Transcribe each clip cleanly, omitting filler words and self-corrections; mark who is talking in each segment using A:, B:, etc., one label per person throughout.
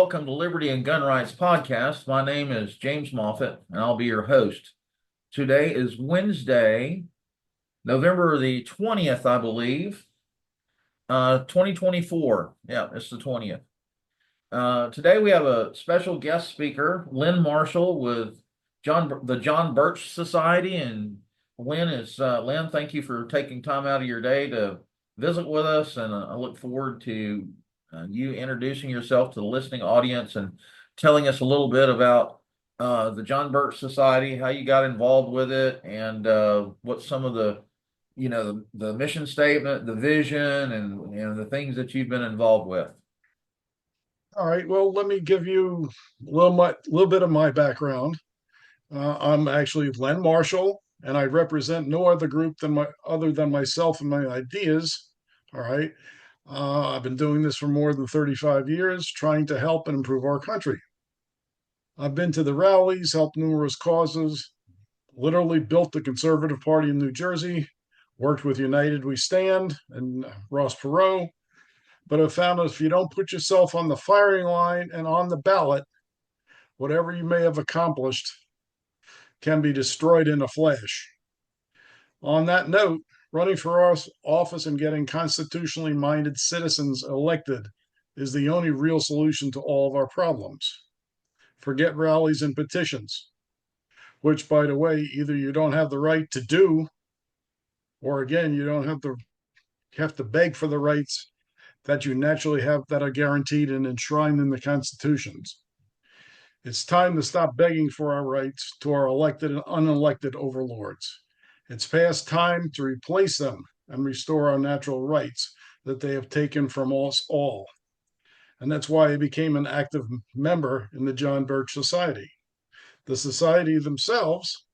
A: welcome to Liberty and Gun Rights Podcast. My name is James Moffett, and I'll be your host. Today is Wednesday, November the 20th, I believe, 2024. Yeah, it's the 20th. Today we have a special guest speaker, Len Marshall with the John Birch Society. And Len, thank you for taking time out of your day to visit with us, and I look forward to you introducing yourself to the listening audience and telling us a little bit about the John Birch Society, how you got involved with it, and what some of the mission statement, the vision, and the things that you've been involved with.
B: All right. Well, let me give you a little bit of my background. I'm actually Len Marshall, and I represent no other group other than myself and my ideas. All right. I've been doing this for more than 35 years, trying to help and improve our country. I've been to the rallies, helped numerous causes, literally built the Conservative Party in New Jersey, worked with United We Stand and Ross Perot, but I've found that if you don't put yourself on the firing line and on the ballot, whatever you may have accomplished can be destroyed in a flash. On that note, running for office and getting constitutionally minded citizens elected is the only real solution to all of our problems. Forget rallies and petitions, which, by the way, either you don't have the right to do, or again, you have to beg for the rights that you naturally have that are guaranteed and enshrined in the constitutions. It's time to stop begging for our rights to our elected and unelected overlords. It's past time to replace them and restore our natural rights that they have taken from us all. And that's why I became an active member in the John Birch Society. The society themselves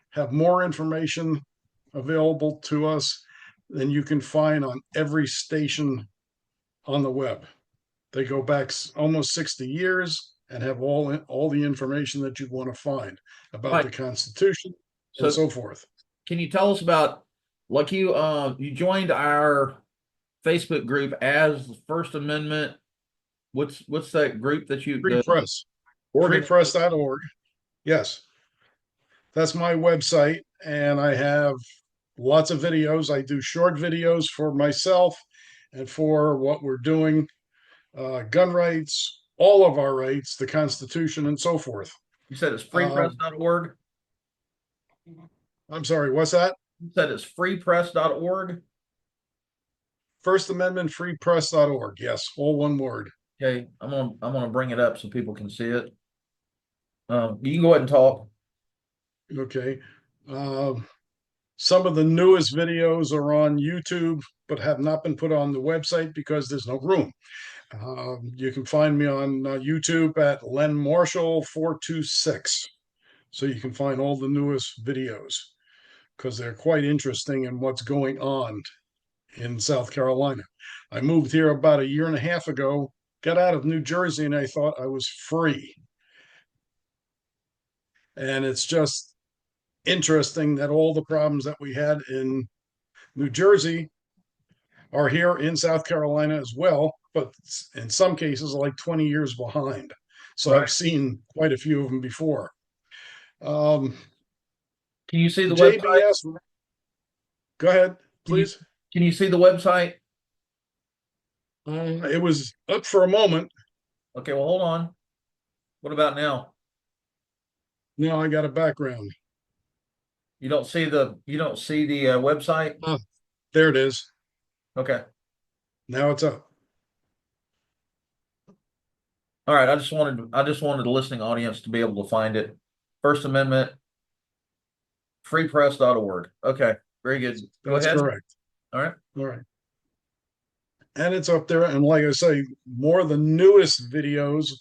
B: have more information available to us than you can find on every station on the web. They go back almost 60 years and have all the information that you want to find about the Constitution and so forth.
A: Can you tell us about, like, you joined our Facebook group as the First Amendment? What's that group that you
B: Free Press. Freepress.org. Yes. That's my website, and I have lots of videos. I do short videos for myself and for what we're doing, gun rights, all of our rights, the Constitution, and so forth.
A: You said it's freepress.org?
B: I'm sorry, what's that?
A: You said it's freepress.org?
B: First Amendment freepress.org. Yes, all one word.
A: Okay, I'm gonna bring it up so people can see it. You can go ahead and talk.
B: Okay. Some of the newest videos are on YouTube, but have not been put on the website because there's no room. You can find me on YouTube at Len Marshall 426. So you can find all the newest videos because they're quite interesting in what's going on in South Carolina. I moved here about a year and a half ago, got out of New Jersey, and I thought I was free. And it's just interesting that all the problems that we had in New Jersey are here in South Carolina as well, but in some cases, like 20 years behind. So right. I've seen quite a few of them before.
A: Can you see the
B: JBS?
A: website?
B: Go ahead, please.
A: Can you see the website?
B: It was up for a moment.
A: Okay, well, hold on. What about now?
B: Now I got a background.
A: You don't see the website?
B: Oh, there it is.
A: Okay.
B: Now it's up.
A: All right. I just wanted the listening audience to be able to find it. First Amendment, freepress.org. Okay. Very good. Go ahead.
B: That's correct.
A: All right.
B: All right. And it's up there. And like I say, more of the newest videos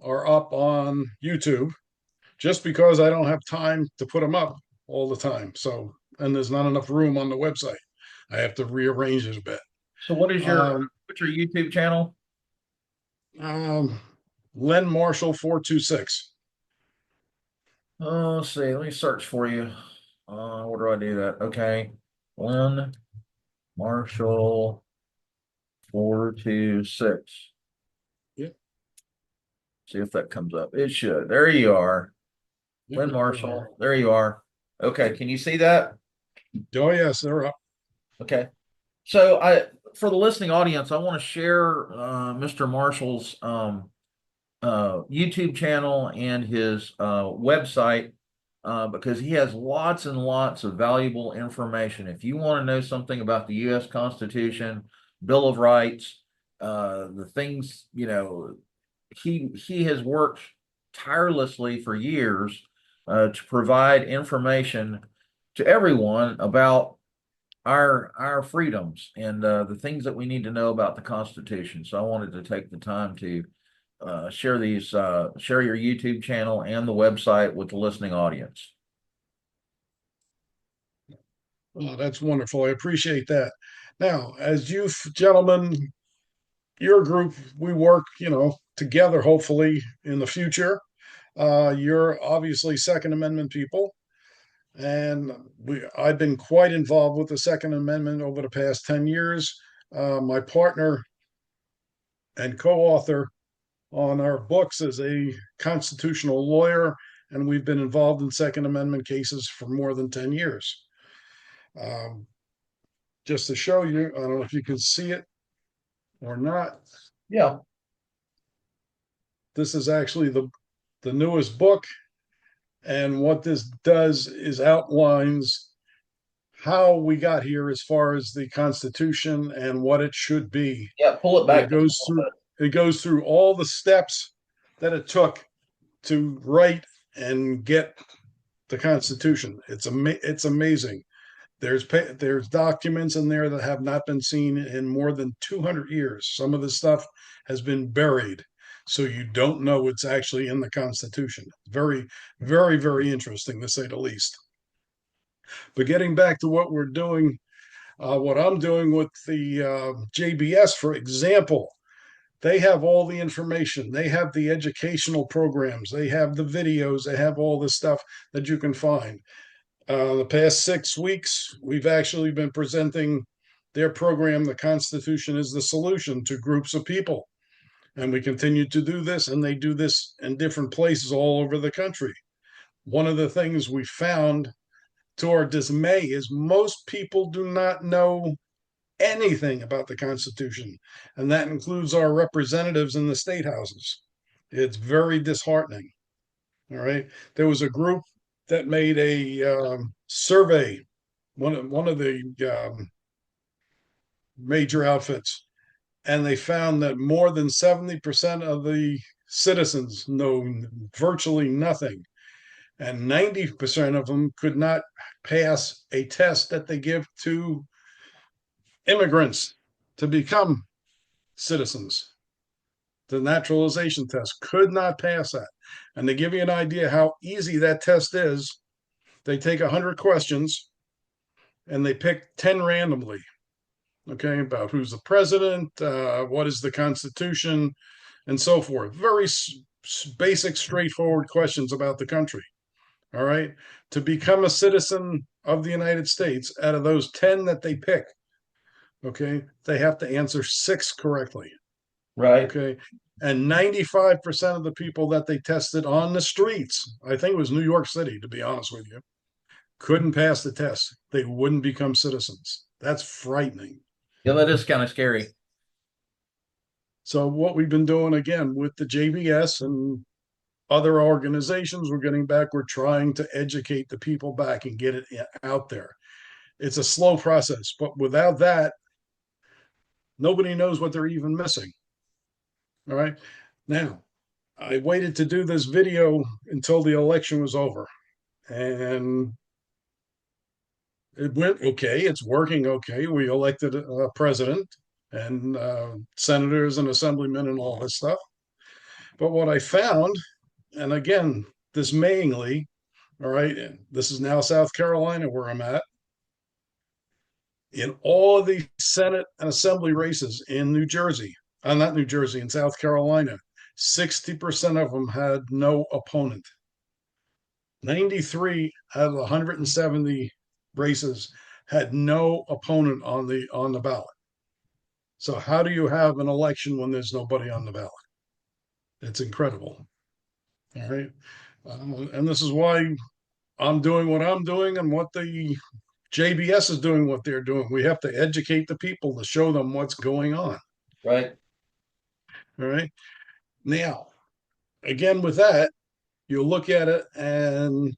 B: are up on YouTube just because I don't have time to put them up all the time. So, and there's not enough room on the website. I have to rearrange it a bit.
A: So what's your YouTube channel?
B: Len Marshall 426.
A: Let's see. Let me search for you. Where do I do that? Okay. Len Marshall 426.
B: Yep.
A: See if that comes up. It should. There you are.
B: Yep,
A: Len
B: there are.
A: Marshall. There you are. Okay, can you see that?
B: Oh, yes, they're up.
A: Okay. So for the listening audience, I want to share Mr. Marshall's YouTube channel and his website because he has lots and lots of valuable information. If you want to know something about the U.S. Constitution, Bill of Rights, the things, he has worked tirelessly for years to provide information to everyone about our freedoms and the things that we need to know about the Constitution. So I wanted to take the time to share your YouTube channel and the website with the listening audience.
B: Oh, that's wonderful. I appreciate that. Now, as you gentlemen, your group, we work, together, hopefully in the future. You're obviously Second Amendment people, and I've been quite involved with the Second Amendment over the past 10 years. My partner and co-author on our books is a constitutional lawyer, and we've been involved in Second Amendment cases for more than 10 years. Um, just to show you, I don't know if you can see it or not.
A: Yeah.
B: This is actually the newest book, and what this does is outlines how we got here as far as the Constitution and what it should be.
A: Yeah. Pull it
B: And
A: back just a little bit.
B: it goes through all the steps that it took to write and get the Constitution. It's amazing. There's documents in there that have not been seen in more than 200 years. Some of the stuff has been buried, so you don't know what's actually in the Constitution. Very, very, very interesting to say the least. But getting back to what we're doing, what I'm doing with the JBS, for example, they have all the information. They have the educational programs. They have the videos. They have all the stuff that you can find. The past 6 weeks, we've actually been presenting their program, The Constitution is the Solution, to groups of people. And we continue to do this, and they do this in different places all over the country. One of the things we found to our dismay is most people do not know anything about the Constitution, and that includes our representatives in the state houses. It's very disheartening. All right. There was a group that made a survey, one of the major outfits, and they found that more than 70% of the citizens know virtually nothing, and 90% of them could not pass a test that they give to immigrants to become citizens. The naturalization test could not pass that. And to give you an idea how easy that test is, they take 100 questions and they pick 10 randomly, okay, about who's the president, what is the Constitution, and so forth. Very basic, straightforward questions about the country. All right. To become a citizen of the United States, out of those 10 that they pick, okay, they have to answer 6 correctly.
A: Right.
B: Okay. And 95% of the people that they tested on the streets, I think it was New York City, to be honest with you, couldn't pass the test. They wouldn't become citizens. That's frightening.
A: Yeah, that is kind of scary.
B: So, what we've been doing again with the JBS and other organizations, we're trying to educate the people back and get it out there. It's a slow process, but without that, nobody knows what they're even missing. All right. Now, I waited to do this video until the election was over, and it went okay. It's working okay. We elected a president and senators and assemblymen and all this stuff. But what I found, and again, dismayingly, all right, this is now South Carolina where I'm at. In all of the Senate and Assembly races in New Jersey, not New Jersey, in South Carolina, 60% of them had no opponent. 93 out of 170 races had no opponent on the ballot. So how do you have an election when there's nobody on the ballot? It's incredible. All right. And this is why I'm doing what I'm doing and what the JBS is doing what they're doing. We have to educate the people to show them what's going on.
A: Right.
B: All right. Now, again, with that, you look at it, and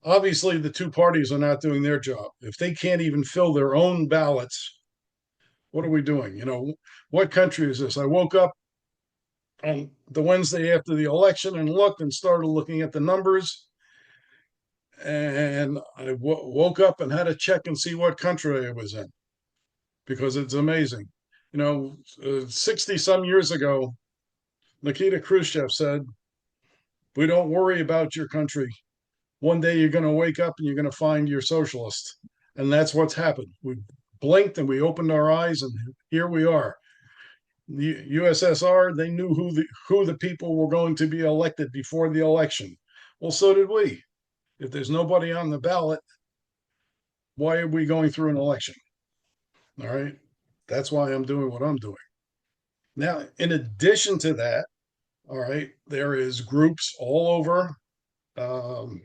B: obviously the two parties are not doing their job. If they can't even fill their own ballots, what are we doing? What country is this? I woke up on the Wednesday after the election and looked and started looking at the numbers. And I woke up and had to check and see what country I was in because it's amazing. 60 some years ago, Nikita Khrushchev said, "We don't worry about your country. One day you're going to wake up and you're going to find you're socialist." And that's what's happened. We blinked and we opened our eyes, and here we are. The USSR, they knew who the people were going to be elected before the election. Well, so did we. If there's nobody on the ballot, why are we going through an election? All right. That's why I'm doing what I'm doing. Now, in addition to that, all right, there is groups all over um,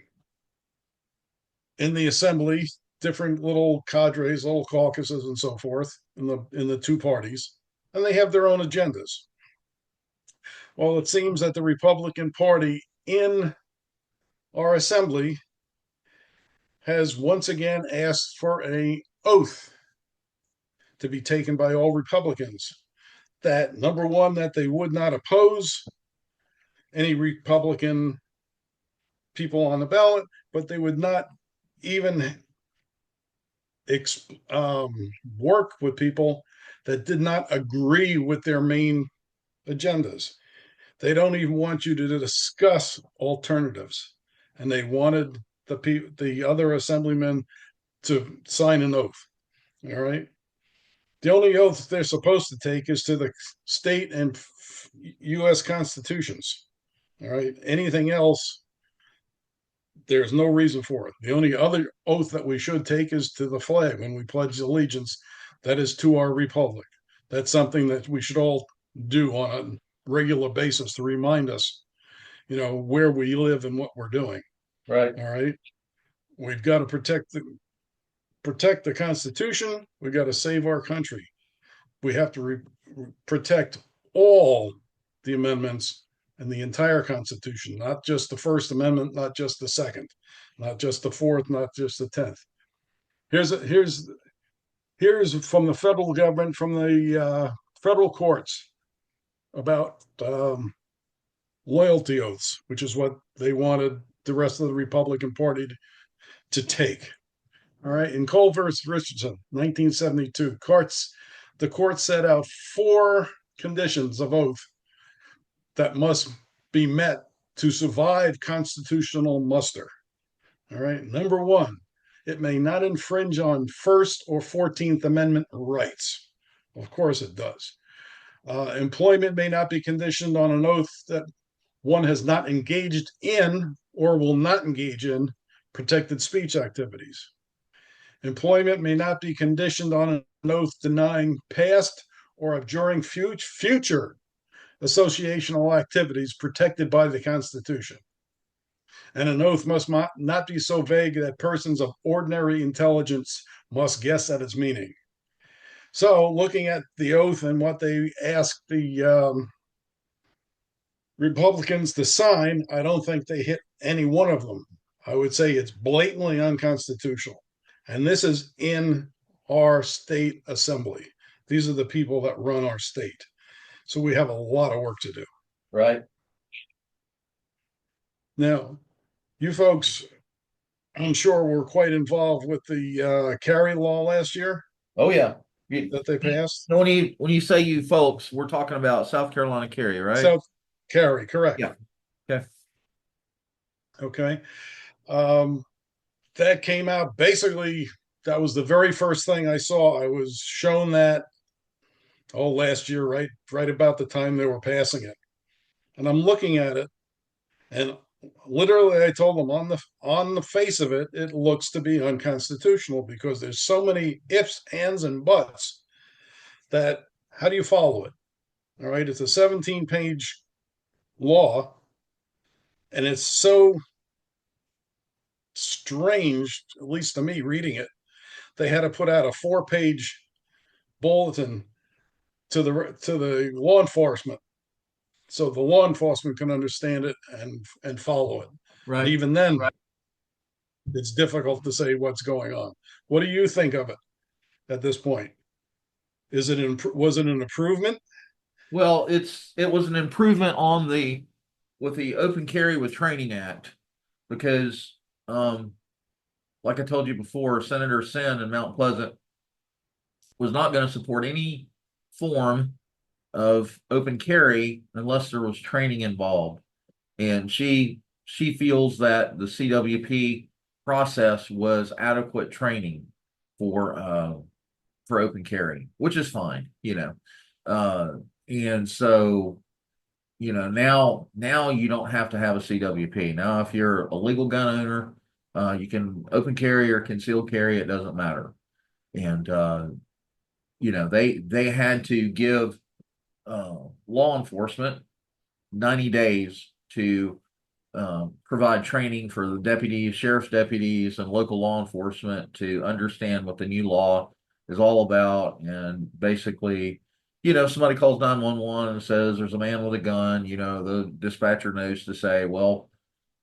B: in the assembly, different little cadres, little caucuses, and so forth in the two parties, and they have their own agendas. Well, it seems that the Republican Party in our assembly has once again asked for a oath to be taken by all Republicans that, number one, that they would not oppose any Republican people on the ballot, but they would not even work with people that did not agree with their main agendas. They don't even want you to discuss alternatives, and they wanted the other assemblymen to sign an oath. All right. The only oath they're supposed to take is to the state and U.S. constitutions. All right. Anything else, there's no reason for it. The only other oath that we should take is to the flag when we pledge allegiance. That is to our republic. That's something that we should all do on a regular basis to remind us, where we live and what we're doing.
A: Right.
B: All right. We've got to protect the Constitution. We've got to save our country. We have to protect all the amendments and the entire Constitution, not just the First Amendment, not just the Second, not just the Fourth, not just the 10th. Here's from the federal government, from the federal courts about loyalty oaths, which is what they wanted the rest of the Republican Party to take. All right, in Cole versus Richardson, 1972, the court set out 4 conditions of oath that must be met to survive constitutional muster. All right, number 1, it may not infringe on First or 14th Amendment rights. Of course it does. Employment may not be conditioned on an oath that one has not engaged in or will not engage in protected speech activities. Employment may not be conditioned on an oath denying past or abjuring future associational activities protected by the Constitution. And an oath must not be so vague that persons of ordinary intelligence must guess at its meaning. So, looking at the oath and what they asked the Republicans to sign, I don't think they hit any one of them. I would say it's blatantly unconstitutional. And this is in our state assembly. These are the people that run our state. So we have a lot of work to do.
A: Right.
B: Now, you folks, I'm sure were quite involved with the carry law last year
A: Oh yeah.
B: that they passed.
A: When you say you folks, we're talking about South Carolina carry, right?
B: South carry, correct.
A: Yeah. Okay.
B: Okay. That came out basically. That was the very first thing I saw. I was shown that last year, right about the time they were passing it, and I'm looking at it, and literally I told them on the face of it, it looks to be unconstitutional because there's so many ifs, ands, and buts that how do you follow it? All right, it's a 17-page law, and it's so strange, at least to me reading it. They had to put out a 4-page bulletin to the law enforcement so the law enforcement can understand it and follow it. And
A: Right.
B: even then, it's difficult to say what's going on. What do you think of it at this point? Was it an improvement?
A: Well, it was an improvement on the with the Open Carry with Training Act because like I told you before, Senator Sin in Mount Pleasant was not going to support any form of open carry unless there was training involved. And she feels that the CWP process was adequate training for uh for open carry, which is fine, you know. Uh and so now you don't have to have a CWP. Now, if you're a legal gun owner, you can open carry or conceal carry, it doesn't matter. And they had to give law enforcement 90 days to provide training for the deputies, sheriff's deputies, and local law enforcement to understand what the new law is all about. And basically, somebody calls 911 and says there's a man with a gun, the dispatcher knows to say, well,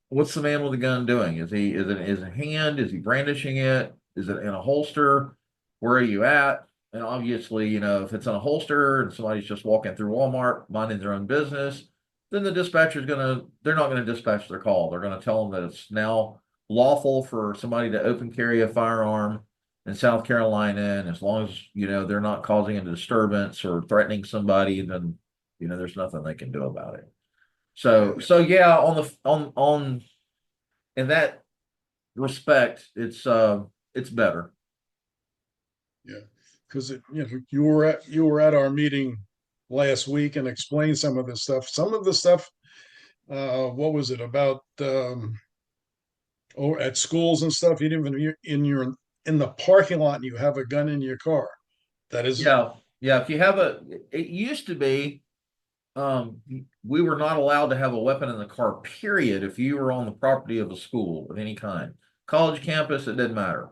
A: what's the man with the gun doing? Is it hand? Is he brandishing it? Is it in a holster? Where are you at? And obviously, if it's in a holster and somebody's just walking through Walmart minding their own business, then the dispatcher's they're not gonna dispatch their call. They're gonna tell them that it's now lawful for somebody to open carry a firearm in South Carolina, and as long as they're not causing a disturbance or threatening somebody, then there's nothing they can do about it. So yeah, on in that respect, it's better.
B: Yeah, because you were at our meeting last week and explained some of this stuff. Some of the stuff, what was it about? At schools and stuff, you didn't even in the parking lot and you have a gun in your car. That is,
A: Yeah, yeah. If you have it used to be, we were not allowed to have a weapon in the car, period, if you were on the property of a school of any kind. College campus, it didn't matter.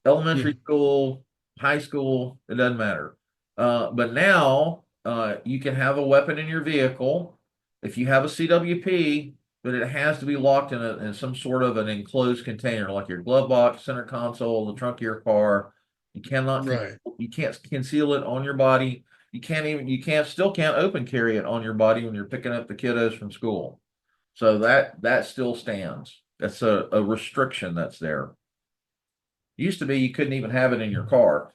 A: Elementary
B: hmm,
A: school, high school, it doesn't matter. But now you can have a weapon in your vehicle if you have a CWP, but it has to be locked in some sort of an enclosed container, like your glove box, center console, the trunk of your car. You cannot
B: right,
A: you can't conceal it on your body. You can't open carry it on your body when you're picking up the kiddos from school. So that still stands. That's a restriction that's there. Used to be you couldn't even have it in your car.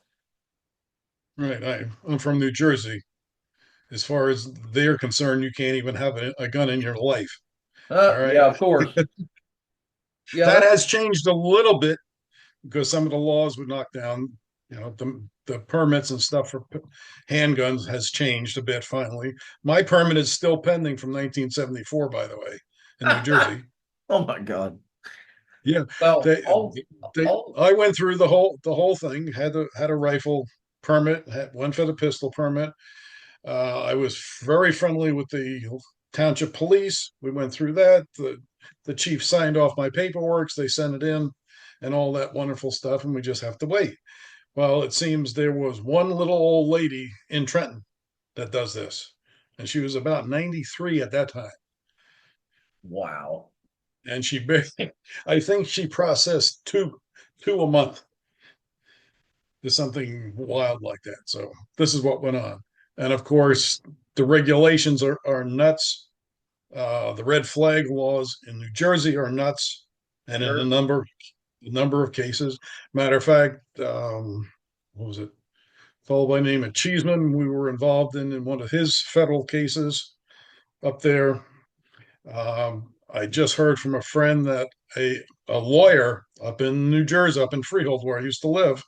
B: right. I'm from New Jersey. As far as they're concerned, you can't even have a gun in your life. All
A: Yeah,
B: right.
A: of course. Yeah,
B: That
A: that's
B: has changed a little bit because some of the laws would knock down, the permits and stuff for handguns has changed a bit finally. My permit is still pending from 1974, by the way, in New Jersey.
A: oh my God.
B: Yeah,
A: Well,
B: they I went through the whole thing, had a rifle permit, had one for the pistol permit. I was very friendly with the township police. We went through that. The chief signed off my paperwork. They sent it in and all that wonderful stuff. And we just have to wait. Well, it seems there was one little old lady in Trenton that does this. And she was about 93 at that time.
A: wow.
B: And I think she processed two a month to something wild like that. So this is what went on. And of course, the regulations are nuts. The red flag laws in New Jersey are nuts, and in a
A: Sure.
B: number of cases. Matter of fact, what was it? Fellow by the name of Cheeseman, we were involved in one of his federal cases up there. I just heard from a friend that a lawyer up in New Jersey, up in Freehold, where I used to live,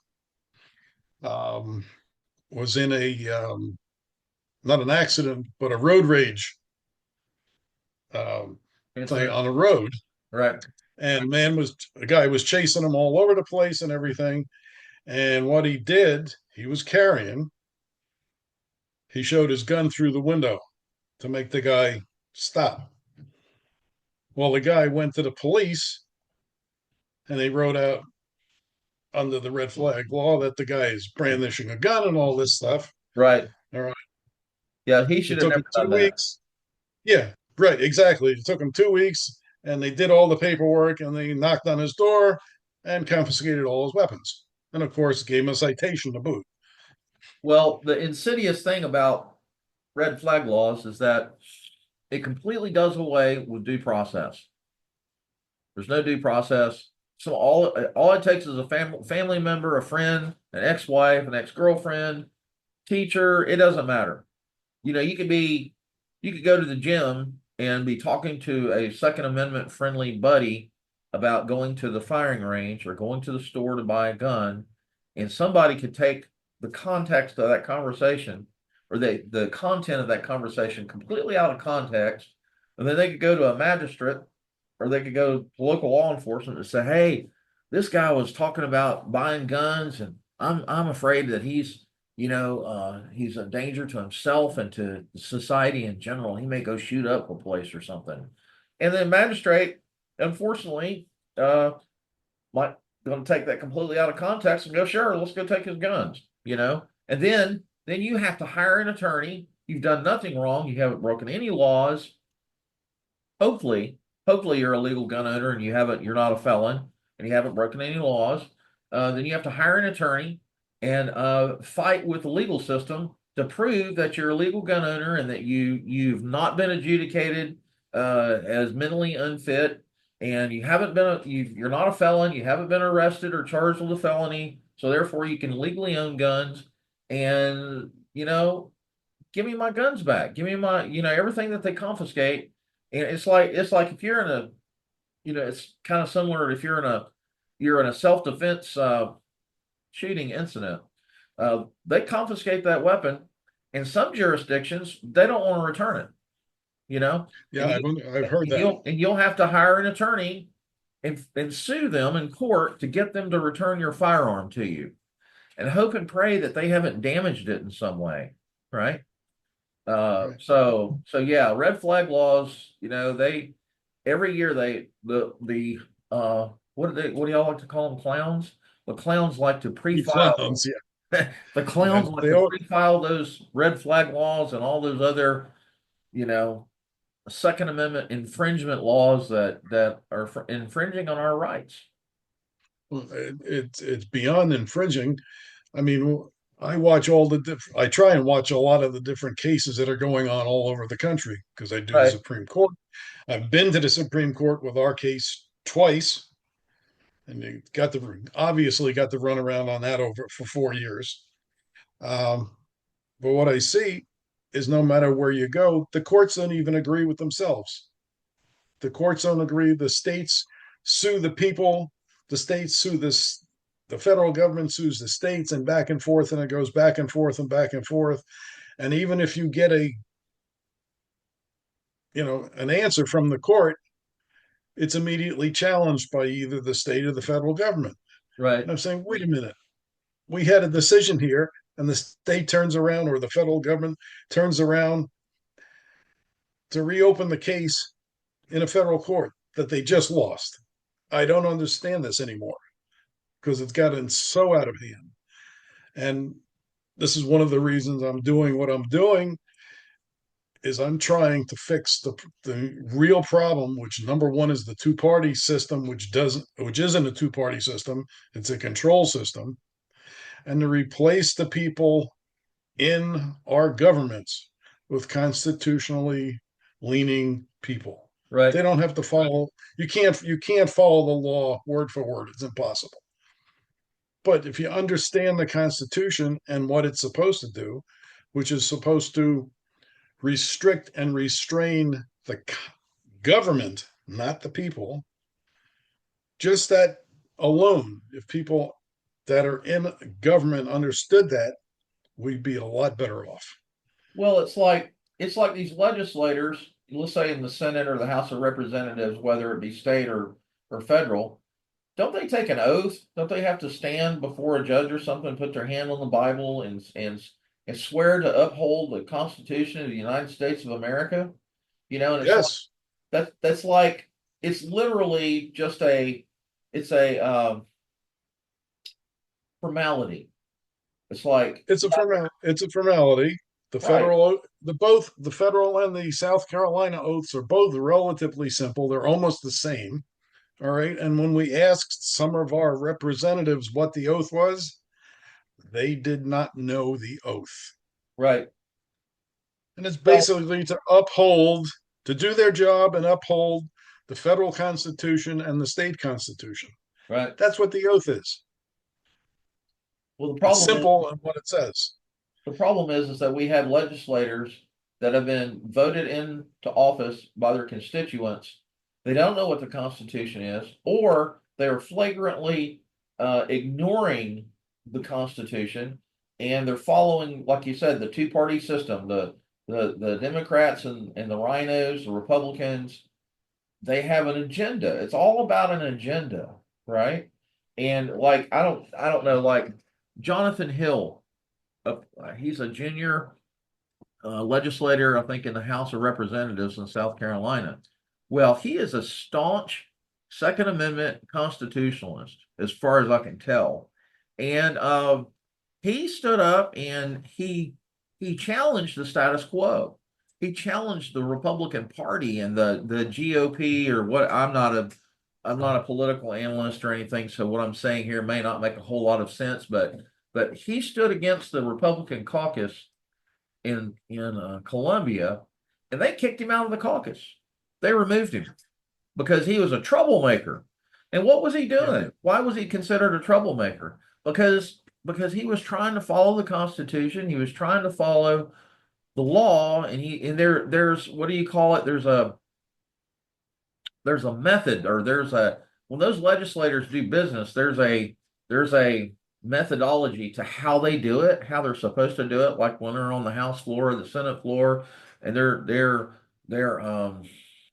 B: um, was in a not an accident, but a road rage um, thing
A: Incident.
B: on the road.
A: Right.
B: And a guy was chasing him all over the place and everything. And what he did, he was carrying. He showed his gun through the window to make the guy stop. Well, the guy went to the police and they wrote out under the red flag law that the guy is brandishing a gun and all this stuff.
A: Right.
B: All right.
A: Yeah, he should
B: It
A: have
B: took
A: never
B: him two
A: done that.
B: weeks. Yeah, right. Exactly. It took him 2 weeks and they did all the paperwork and they knocked on his door and confiscated all his weapons. And of course, gave him a citation to boot.
A: Well, the insidious thing about red flag laws is that it completely does away with due process. There's no due process. So all it takes is a family member, a friend, an ex-wife, an ex-girlfriend, teacher, it doesn't matter. You could go to the gym and be talking to a Second Amendment friendly buddy about going to the firing range or going to the store to buy a gun, and somebody could take the context of that conversation or the content of that conversation completely out of context, and then they could go to a magistrate or they could go to local law enforcement and say, "Hey, this guy was talking about buying guns, and I'm afraid that he's a danger to himself and to society in general. He may go shoot up a place or something." And the magistrate, unfortunately, might going to take that completely out of context and go, "Sure, let's go take his guns." And then you have to hire an attorney. You've done nothing wrong. You haven't broken any laws. Hopefully, hopefully you're a legal gun owner and you're not a felon and you haven't broken any laws. Then you have to hire an attorney and fight with the legal system to prove that you're a legal gun owner and that you've not been adjudicated as mentally unfit and you're not a felon, you haven't been arrested or charged with a felony, so therefore you can legally own guns and give me my guns back. Give me my, everything that they confiscate. And it's like if you're in a, it's kind of similar if you're in a self-defense shooting incident. They confiscate that weapon. In some jurisdictions, they don't want to return it, you know,
B: Yeah,
A: and
B: I've heard that.
A: you'll have to hire an attorney and sue them in court to get them to return your firearm to you, and hope and pray that they haven't damaged it in some way, right?
B: Right.
A: So yeah, red flag laws, they every year the what do y'all like to call them, clowns? The clowns like to
B: You
A: pre-file
B: clowns, yeah.
A: the
B: Yeah,
A: clowns like to pre-file those red flag laws and all those other, you know, Second Amendment infringement laws that are infringing on our rights.
B: it's beyond infringing. I mean, I try and watch a lot of the different cases that are going on all over the country because I do the
A: Right,
B: Supreme Court. I've been to the Supreme Court with our case twice, and they obviously got the runaround on that over for 4 years. Um, but what I see is no matter where you go, the courts don't even agree with themselves. The courts don't agree. The states sue the people. The states sue this. The federal government sues the states, and back and forth, and it goes back and forth and back and forth. And even if you get an answer from the court, it's immediately challenged by either the state or the federal government.
A: right.
B: And I'm saying, wait a minute, we had a decision here, and the state turns around or the federal government turns around to reopen the case in a federal court that they just lost. I don't understand this anymore because it's gotten so out of hand. And this is one of the reasons I'm doing what I'm doing is I'm trying to fix the real problem, which number one is the two-party system, which isn't a two-party system, it's a control system, and to replace the people in our governments with constitutionally leaning people. They
A: Right.
B: don't have to follow. You can't follow the law word for word. It's impossible. But if you understand the Constitution and what it's supposed to do, which is supposed to restrict and restrain the government, not the people, just that alone, if people that are in government understood that, we'd be a lot better off.
A: Well, it's like these legislators, let's say in the Senate or the House of Representatives, whether it be state or federal, don't they take an oath? Don't they have to stand before a judge or something, put their hand on the Bible and swear to uphold the Constitution of the United States of America? And it's like
B: Yes.
A: that's like it's literally just it's a formality. It's like,
B: It's a formality.
A: right,
B: Both the federal and the South Carolina oaths are both relatively simple. They're almost the same. All right. And when we asked some of our representatives what the oath was, they did not know the oath.
A: right.
B: And it's
A: Well,
B: basically to do their job and uphold the federal constitution and the state constitution.
A: right.
B: That's what the oath is.
A: Well, the
B: It's
A: problem is
B: simple in what it says.
A: the problem is that we have legislators that have been voted into office by their constituents. They don't know what the Constitution is, or they're flagrantly ignoring the Constitution, and they're following, like you said, the two-party system, the Democrats and the rhinos, the Republicans. They have an agenda. It's all about an agenda, right? And like I don't know, like Jonathan Hill, he's a junior legislator, I think, in the House of Representatives in South Carolina. Well, he is a staunch Second Amendment constitutionalist, as far as I can tell. And he stood up and he challenged the status quo. He challenged the Republican Party and the GOP or what. I'm not a political analyst or anything, so what I'm saying here may not make a whole lot of sense, but he stood against the Republican caucus in Columbia, and they kicked him out of the caucus. They removed him because he was a troublemaker. And what was he
B: Yeah.
A: doing? Why was he considered a troublemaker? Because he was trying to follow the Constitution. He was trying to follow the law, and there's what do you call it? There's a method, or there's a when those legislators do business, there's a methodology to how they do it, how they're supposed to do it, like when they're on the House floor or the Senate floor, and they're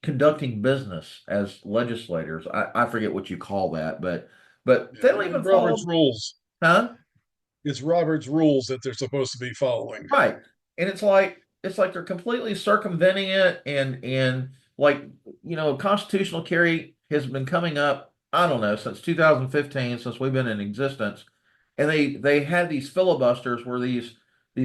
A: conducting business as legislators. I forget what you call that, but they don't even
B: Robert's
A: follow,
B: rules.
A: huh?
B: It's Robert's rules that they're supposed to be following.
A: Right. And it's like they're completely circumventing it and like constitutional carry has been coming up, I don't know, since 2015, since we've been in existence. And they had these filibusters where these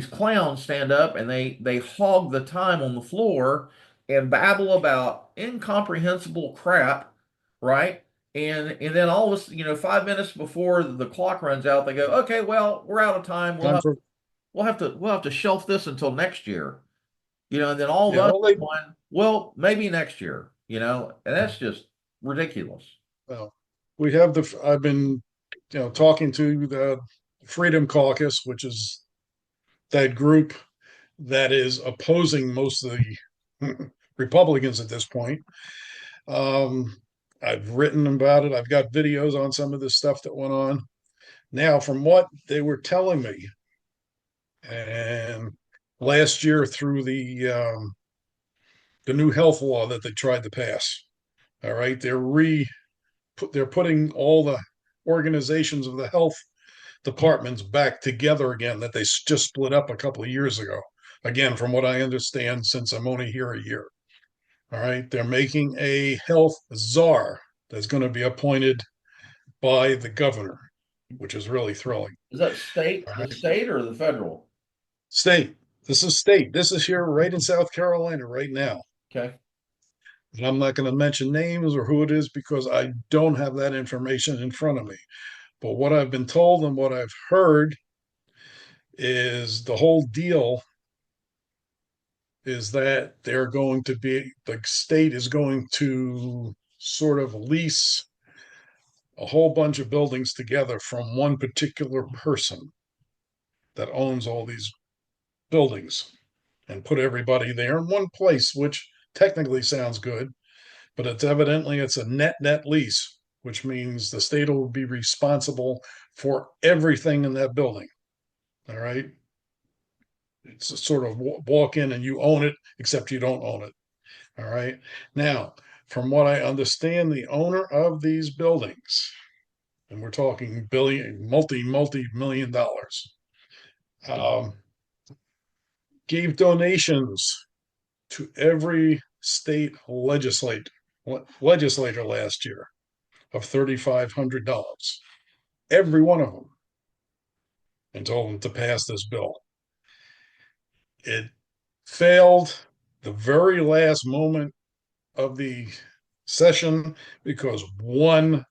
A: clowns stand up and they hog the time on the floor and babble about incomprehensible crap, right? And then all of us, 5 minutes before the clock runs out, they go, okay, well, we're out of time.
B: Time for
A: We'll have to shelf this until next year, and then all of
B: yeah.
A: us
B: Well, they
A: going, well, maybe next year, and that's just ridiculous.
B: well, we have the. I've been talking to the Freedom Caucus, which is that group that is opposing most of the Republicans at this point. Um, I've written about it. I've got videos on some of the stuff that went on. Now, from what they were telling me, and last year through the new health law that they tried to pass, all right, they're putting all the organizations of the health departments back together again that they just split up a couple of years ago. Again, from what I understand, since I'm only here a year. All right. They're making a health czar that's going to be appointed by the governor, which is really thrilling.
A: Is that
B: All
A: the
B: right.
A: state or the federal?
B: State. This is state. This is here right in South Carolina right now.
A: Okay.
B: And I'm not going to mention names or who it is because I don't have that information in front of me. But what I've been told and what I've heard is the whole deal is that the state is going to sort of lease a whole bunch of buildings together from one particular person that owns all these buildings and put everybody there in one place, which technically sounds good, but it's a net lease, which means the state will be responsible for everything in that building. All right. It's a sort of walk in and you own it, except you don't own it. All right. Now, from what I understand, the owner of these buildings, and we're talking multi million dollars, um, gave donations to every state legislator, legislator last year of $3,500, every one of them, and told them to pass this bill. It failed the very last moment of the session because one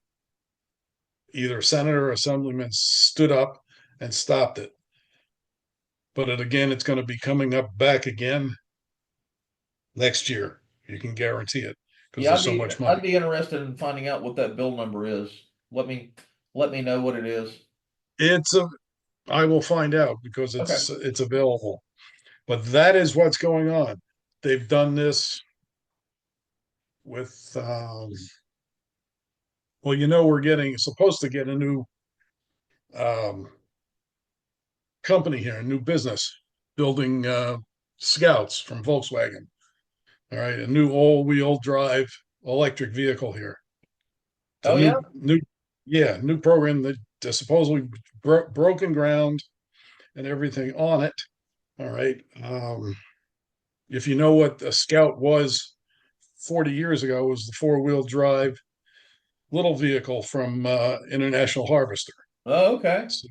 B: either senator or assemblyman stood up and stopped it. But again, it's going to be coming up back again next year. You can guarantee it because
A: Yeah,
B: there's so much
A: I'd
B: money.
A: be interested in finding out what that bill number is. Let me let me know what it is.
B: It's a I will find out because
A: Okay.
B: it's available. But that is what's going on. They've done this with well, we're getting supposed to get a new um, company here, a new business building Scouts from Volkswagen. All right, a new all-wheel drive electric vehicle here. It's a
A: Oh yeah.
B: new program that supposedly broken ground and everything on it. All right. If you know what a Scout was 40 years ago, it was the four-wheel drive little vehicle from International Harvester.
A: Oh, okay.
B: So,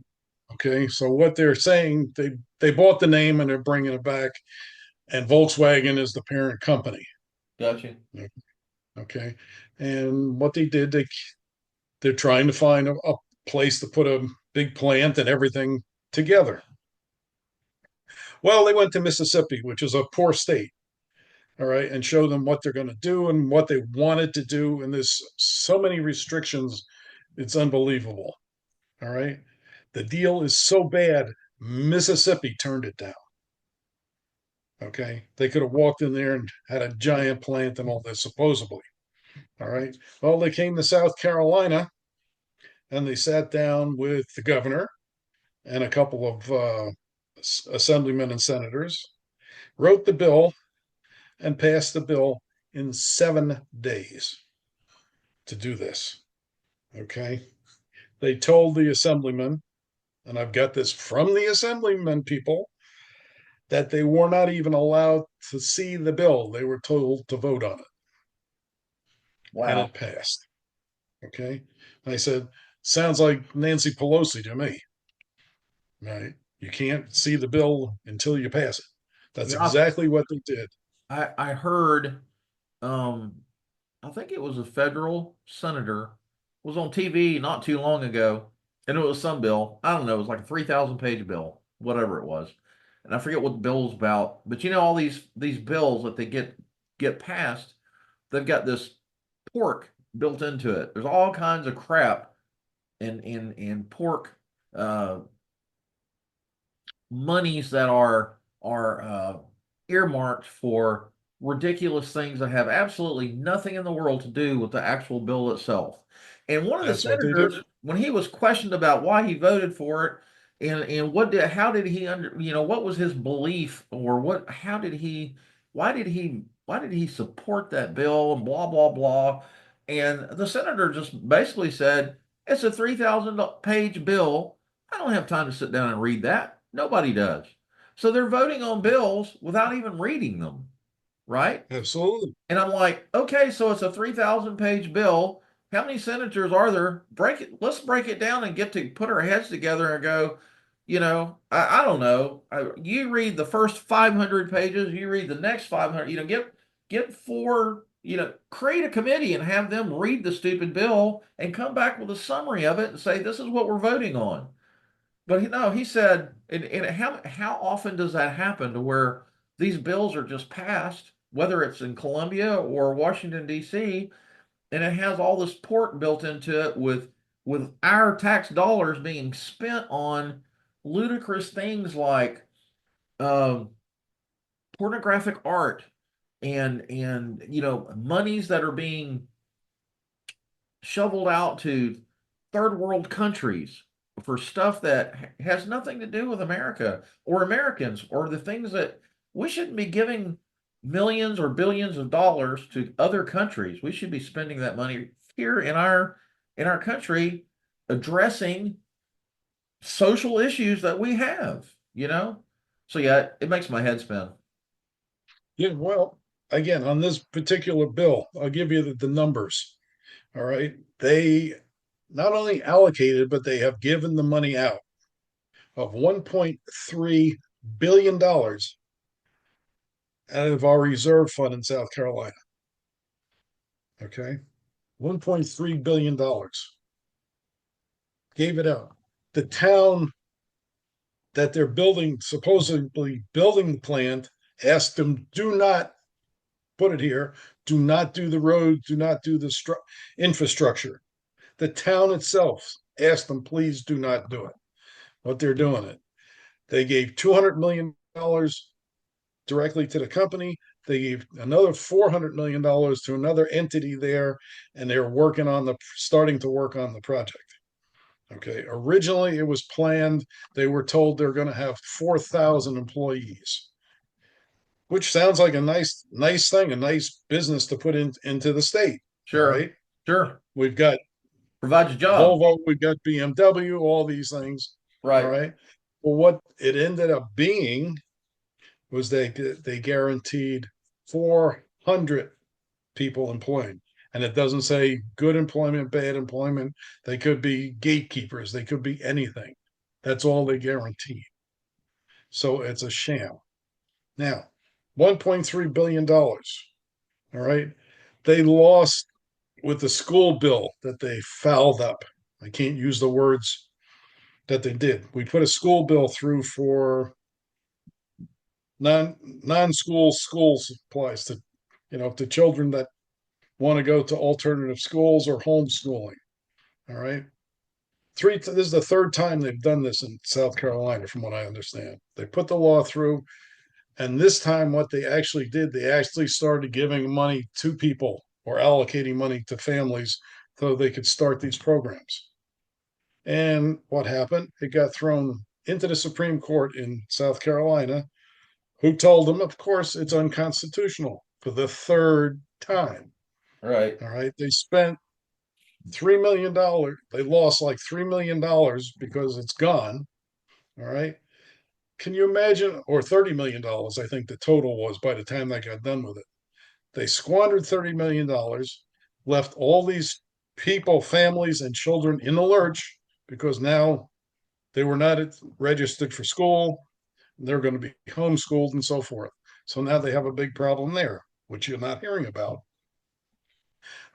B: okay, so what they're saying, they bought the name and they're bringing it back, and Volkswagen is the parent company.
A: Gotcha.
B: Okay, and what they did, they're trying to find a place to put a big plant and everything together. Well, they went to Mississippi, which is a poor state, all right, and show them what they're going to do and what they wanted to do. And there's so many restrictions, it's unbelievable. All right. The deal is so bad, Mississippi turned it down. Okay. They could have walked in there and had a giant plant and all this, supposedly. All right. Well, they came to South Carolina and they sat down with the governor and a couple of assemblymen and senators, wrote the bill, and passed the bill in 7 days to do this. Okay. They told the assemblyman, and I've got this from the assemblyman people, that they were not even allowed to see the bill. They were told to vote on it, and
A: Wow.
B: it passed. Okay. And I said, sounds like Nancy Pelosi to me. Right. You can't see the bill until you pass it. That's
A: Yeah,
B: exactly what they did.
A: I heard um I think it was a federal senator was on TV not too long ago, and it was some bill. I don't know, it was like a 3,000 page bill, whatever it was. And I forget what the bill was about, but all these bills that they get passed, they've got this pork built into it. There's all kinds of crap in pork uh monies that are earmarked for ridiculous things that have absolutely nothing in the world to do with the actual bill itself. And one of the
B: That's what they do.
A: senators, when he was questioned about why he voted for it, and how did he what was his belief, or why did he support that bill, and blah blah blah. And the senator just basically said, it's a 3,000 page bill. I don't have time to sit down and read that. Nobody does. So they're voting on bills without even reading them, right?
B: Absolutely.
A: And I'm like, okay, so it's a 3,000 page bill. How many senators are there? Break it. Let's break it down and get to put our heads together and go, I don't know. You read the first 500 pages, you read the next 500, get four, create a committee and have them read the stupid bill and come back with a summary of it and say, this is what we're voting on. But no, he said, and how often does that happen to where these bills are just passed, whether it's in Columbia or Washington D.C., and it has all this pork built into it with our tax dollars being spent on ludicrous things like um, pornographic art and monies that are being shoveled out to third world countries for stuff that has nothing to do with America or Americans or the things that we shouldn't be giving millions or billions of dollars to other countries. We should be spending that money here in our country addressing social issues that we have. So yeah, it makes my head spin.
B: Yeah, well, again, on this particular bill, I'll give you the numbers. All right. They not only allocated, but they have given the money out of $1.3 billion out of our reserve fund in South Carolina. Okay. $1.3 billion gave it out. The town that they're building, supposedly building the plant, asked them, do not put it here, do not do the road, do not do the infrastructure. The town itself asked them, please do not do it. But they're doing it. They gave $200 million directly to the company. They gave another $400 million to another entity there, and they're starting to work on the project. Okay. Originally, it was planned. They were told they're going to have 4,000 employees, which sounds like a nice thing, a nice business to put into the state. All
A: Sure.
B: right.
A: Sure.
B: We've got
A: Provides a job.
B: Volvo, we've got BMW, all these things. All
A: Right.
B: right. Well, what it ended up being was they guaranteed 400 people employed. And it doesn't say good employment, bad employment. They could be gatekeepers, they could be anything. That's all they guarantee. So it's a sham. Now, $1.3 billion. All right. They lost with the school bill that they fouled up. I can't use the words that they did. We put a school bill through for non school supplies to to children that want to go to alternative schools or homeschooling. All right. This is the third time they've done this in South Carolina, from what I understand. They put the law through, and this time what they actually did, they actually started giving money to people or allocating money to families so they could start these programs. And what happened? It got thrown into the Supreme Court in South Carolina, who told them, of course, it's unconstitutional for the third time.
A: Right.
B: All right. They spent $3 million. They lost like $3 million because it's gone. All right. Can you imagine? Or $30 million, I think the total was by the time they got done with it. They squandered $30 million, left all these people, families, and children in the lurch because now they were not registered for school. They're going to be homeschooled and so forth. So now they have a big problem there, which you're not hearing about.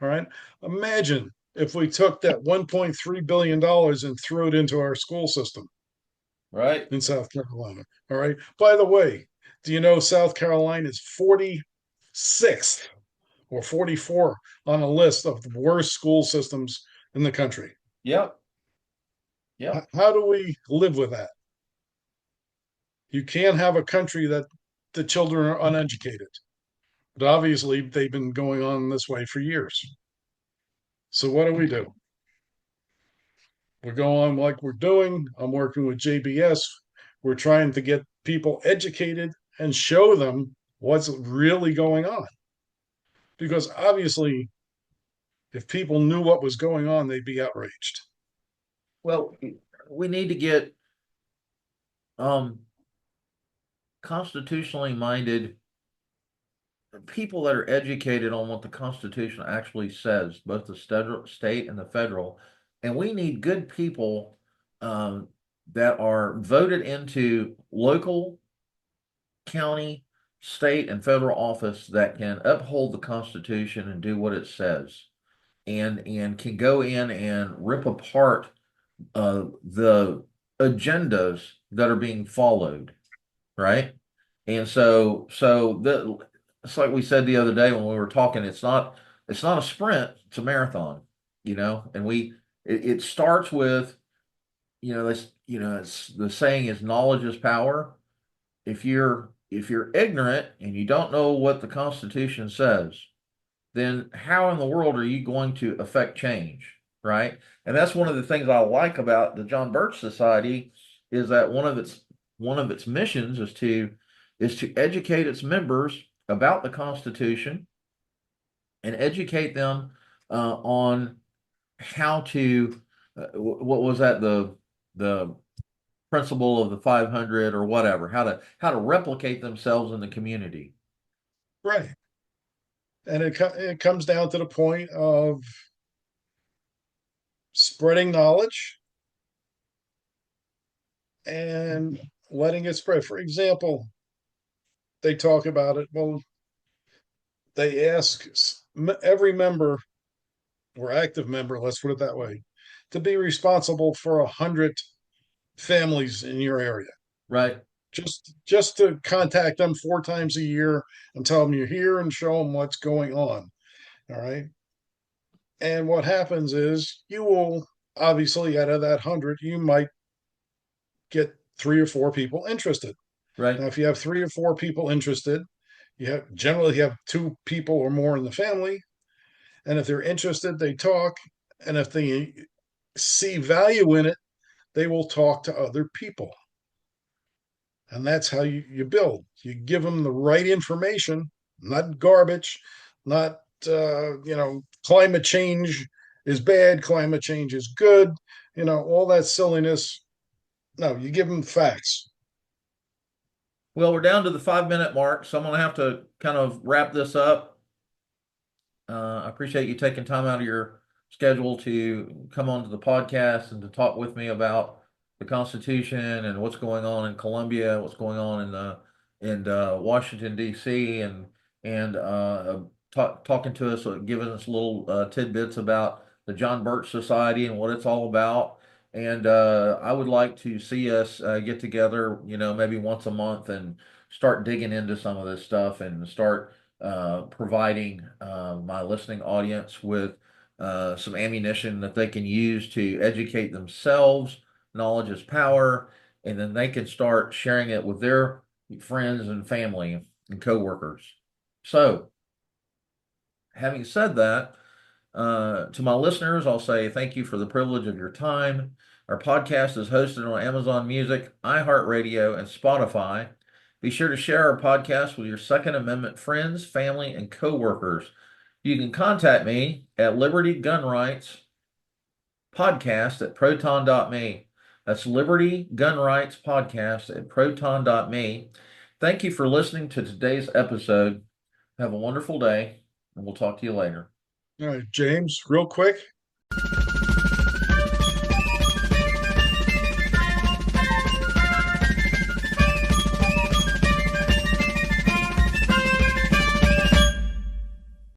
B: All right. Imagine if we took that $1.3 billion and threw it into our school system
A: Right.
B: in South Carolina. All right. By the way, do you know South Carolina is 46th or 44 on a list of the worst school systems in the country?
A: Yep. Yep.
B: How do we live with that? You can't have a country that the children are uneducated. But obviously, they've been going on this way for years. So, what do we do? We go on like we're doing. I'm working with JBS. We're trying to get people educated and show them what's really going on. Because obviously, if people knew what was going on, they'd be outraged.
A: Well, we need to get um constitutionally minded people that are educated on what the Constitution actually says, both the state and the federal. And we need good people that are voted into local, county, state, and federal office that can uphold the Constitution and do what it says, and can go in and rip apart the agendas that are being followed, right? And it's like we said the other day when we were talking, it's not a sprint, it's a marathon, and it starts with, it's the saying is knowledge is power. If you're ignorant and you don't know what the Constitution says, then how in the world are you going to affect change, right? And that's one of the things I like about the John Birch Society is that one of its missions is to educate its members about the Constitution and educate them on how to what was that, the principle of the 500 or whatever, how to replicate themselves in the community.
B: Right. And it comes down to the point of spreading knowledge and letting it spread. For example, they talk about it. Well, they ask every member or active member, let's put it that way, to be responsible for 100 families in your area.
A: Right.
B: Just to contact them 4 times a year and tell them you're here and show them what's going on. All right. And what happens is you will obviously out of that 100, you might get 3 or 4 people interested.
A: Right.
B: Now, if you have 3 or 4 people interested, you have 2 people or more in the family. And if they're interested, they talk. And if they see value in it, they will talk to other people. And that's how you build. You give them the right information, not garbage, not, climate change is bad, climate change is good, all that silliness. No, you give them facts.
A: Well, we're down to the 5 minute mark, so I'm going to have to kind of wrap this up. I appreciate you taking time out of your schedule to come onto the podcast and to talk with me about the Constitution and what's going on in Columbia, what's going on in Washington D.C. and talking to us, giving us little tidbits about the John Birch Society and what it's all about. And I would like to see us get together, maybe once a month and start digging into some of this stuff and start providing my listening audience with some ammunition that they can use to educate themselves. Knowledge is power, and then they can start sharing it with their friends and family and coworkers. So, having said that, to my listeners, I'll say thank you for the privilege of your time. Our podcast is hosted on Amazon Music, iHeartRadio, and Spotify. Be sure to share our podcast with your Second Amendment friends, family, and coworkers. You can contact me at Liberty Gun Rights Podcast at proton.me. That's Liberty Gun Rights Podcast at proton.me. Thank you for listening to today's episode. Have a wonderful day, and we'll talk to you later.
B: All right, James, real quick.